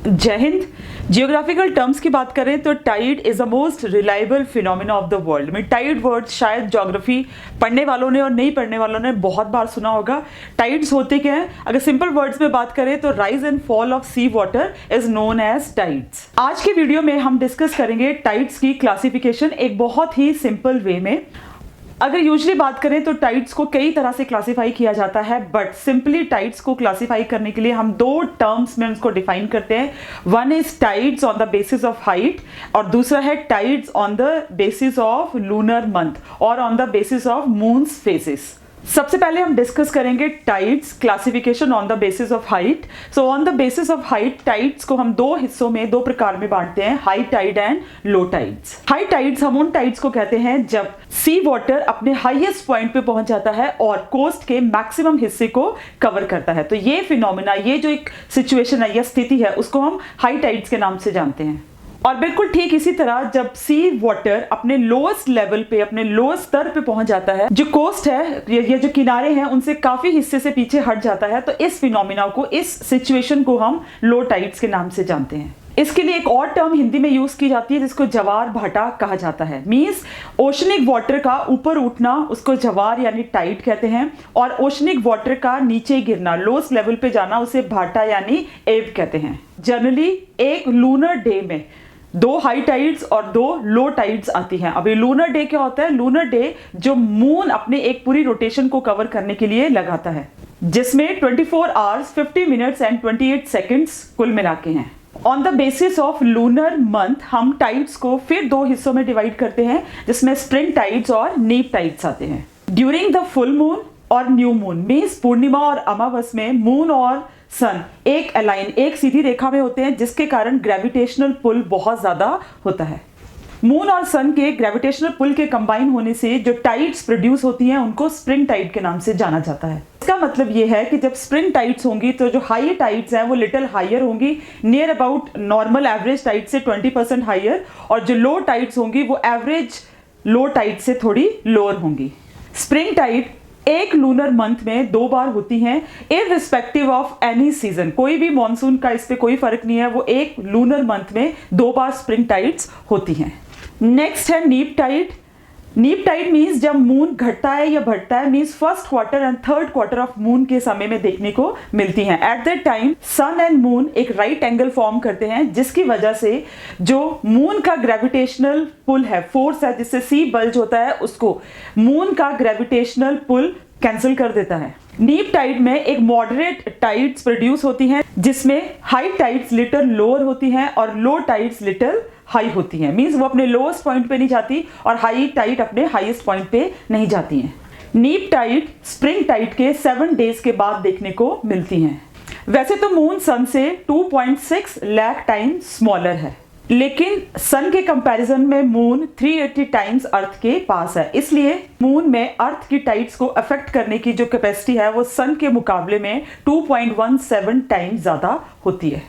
जय Hind. Geographical terms की बात करें तो tide is the most reliable phenomena of the world. में टाइड वर्ड शायद ज्योग्राफी पढ़ने वालों ने और नहीं पढ़ने वालों ने बहुत बार सुना होगा। टाइड्स होते क्या हैं? अगर सिंपल वर्ड्स में बात करें तो rise and fall of sea water is known as tides. आज के वीडियो में हम डिस्कस करेंगे टाइड्स की क्लासिफिकेशन एक बहुत ही सिंपल वे में। अगर यूजली बात करें तो टाइड्स को कई तरह से क्लासिफाई किया जाता है, बट सिंपली टाइड्स को क्लासिफाई करने के लिए हम दो टर्म्स में उसको डिफाइन करते हैं। One is tides on the basis of height और दूसरा है tides on the basis of lunar month और on the basis of moon's phases. सबसे पहले हम डिस्कस करेंगे tides classification on the basis of height. So on the basis of height tides को हम दो हिस्सों में, दो प्रकार में बांटते हैं, high tide and low tides. High tides हम उन टाइड्स को कहते हैं जब सी वाटर अपने हाईएस्ट पॉइंट पे पहुंच जाता है और कोस्ट के मैक्सिमम हिस्से को कवर करता है। तो ये फिनोमिना, ये जो एक सिचुएशन है या स्थिति है, उसको हम हाई टाइड्स के नाम से जानते हैं। और बिल्कुल ठीक इसी तरह जब सी वाटर अपने लोएस्ट लेवल पे, अपने लोएस्ट स्तर पे पहुंच जाता है, जो कोस्ट है, ये जो किनारे हैं, उनसे काफी हिस्से से पीछे हट जाता है, तो इस फिनोमिना को, इस सिचुएशन को हम लो टाइड्स के नाम से जानते हैं। इसके लिए एक और टर्म हिंदी में यूज की जाती है जिसको जवार भाटा कहा जाता है। मींस ओशनिक वाटर का ऊपर उठना उसको जवार यानी टाइड कहते हैं, और ओशनिक वाटर का नीचे गिरना, लोएस्ट लेवल पे जाना, उसे भाटा यानी एब कहते हैं। जनरली एक लूनर डे में दो हाई टाइड्स और दो लो टाइड्स आती हैं। अभी लूनर डे क्या होता है? लूनर डे जो मून अपने एक पूरी रोटेशन को कवर करने के लिए लगाता है, जिसमें 24 आवर्स 50 मिनट्स एंड 28 सेकंड्स कुल मिला के हैं। On the basis of lunar month हम टाइड्स को फिर दो हिस्सों में डिवाइड करते हैं, जिसमें स्प्रिंग टाइड्स और नीप टाइड्स आते हैं। ड्यूरिंग द फुल मून और न्यू मून, मींस पूर्णिमा और अमावस में मून और सन एक अलाइन, एक सीधी रेखा में होते हैं, जिसके कारण ग्रेविटेशनल पुल बहुत ज्यादा होता है। मून और सन के ग्रेविटेशनल पुल के कंबाइन होने से जो टाइड्स प्रोड्यूस होती हैं उनको स्प्रिंग टाइड के नाम से जाना जाता है। इसका मतलब ये है कि जब स्प्रिंग टाइड्स होंगी तो जो हाई टाइड्स हैं वो लिटिल हायर होंगी, near about normal average tide से 20% हायर, और जो लो टाइड्स होंगी वो एवरेज लो टाइड से थोड़ी लोअर होंगी। स्प्रिंग टाइड एक लूनर मंथ में दो बार होती हैं, इररिस्पेक्टिव ऑफ एनी सीजन। कोई भी मॉनसून का इस पे कोई फर्क नहीं है, वो एक लूनर मंथ में दो बार स्प्रिंग टाइड्स होती हैं। नेक्स्ट है नीप टाइड। नीप टाइड मीन्स जब मून घटता है या बढ़ता है, means first quarter and third quarter of moon के समय में देखने को मिलती हैं। At that time sun and moon एक राइट एंगल फॉर्म करते हैं, जिसकी वजह से जो मून का ग्रेविटेशनल पुल है, फोर्स है, जिससे सी बल्ज होता है, उसको मून का ग्रेविटेशनल पुल कैंसिल कर देता है। नीप टाइड में एक मॉडरेट टाइड्स प्रोड्यूस होती हैं, जिसमें हाई टाइड्स लिटिल लोअर होती हैं और लो टाइड्स लिटिल हाई होती हैं। मींस वो अपने लोएस्ट पॉइंट पे नहीं जाती और हाई टाइड अपने हाईएस्ट पॉइंट पे नहीं जाती हैं। नीप टाइड स्प्रिंग टाइड के 7 डेज के बाद देखने को मिलती हैं। वैसे तो मून सन से 2.6 लाख टाइम स्मॉलर है, लेकिन सन के कंपैरिजन में मून 380 टाइम्स अर्थ के पास है, इसलिए मून में अर्थ की टाइड्स को अफेक्ट करने की जो कैपेसिटी है वो सन के मुकाबले में 2.17 टाइम्स ज्यादा होती है।